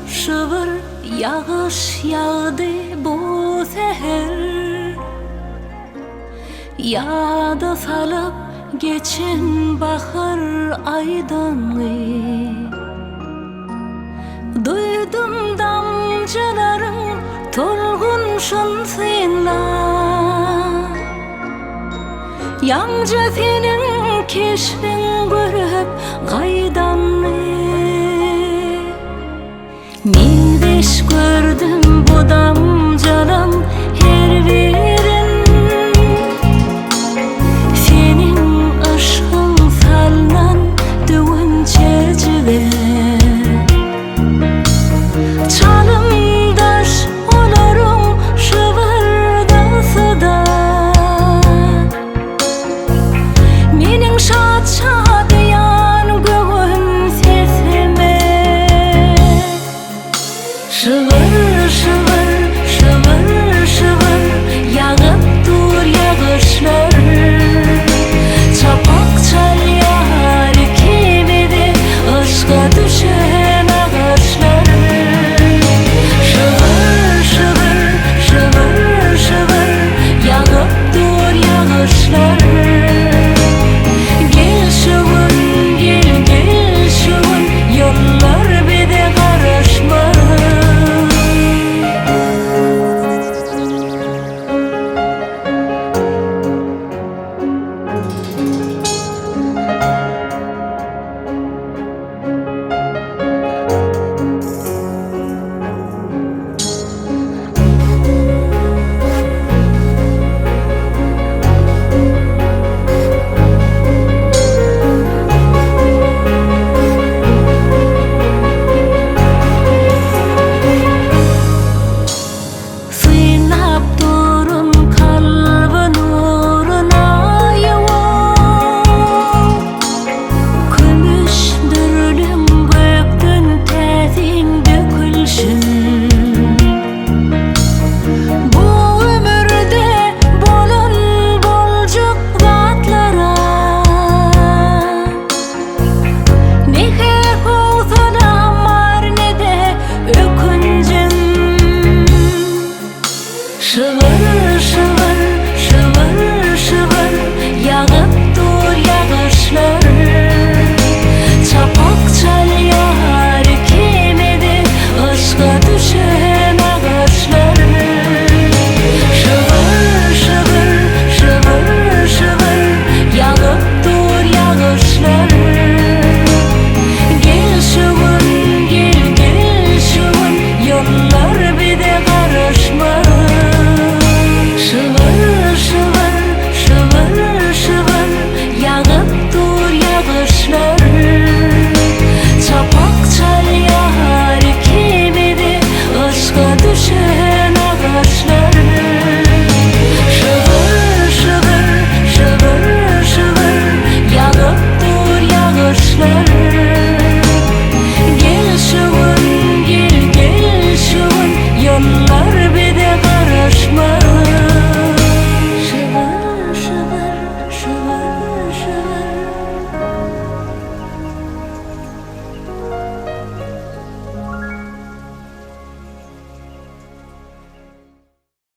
şıvır yağış yağdı bu seher. Yada salıp geçen bahar aydınlığı. Duydum damcıların torgun şansıyla. Yancı senin keşfin görüp kaydanlı. Men beş gördüm bu damcadan her birin. Senin aşkın sallan düğün çeçive. Çalımdaş olurum şıvırdası da. Mening şat şat göğün sesime. Şıvır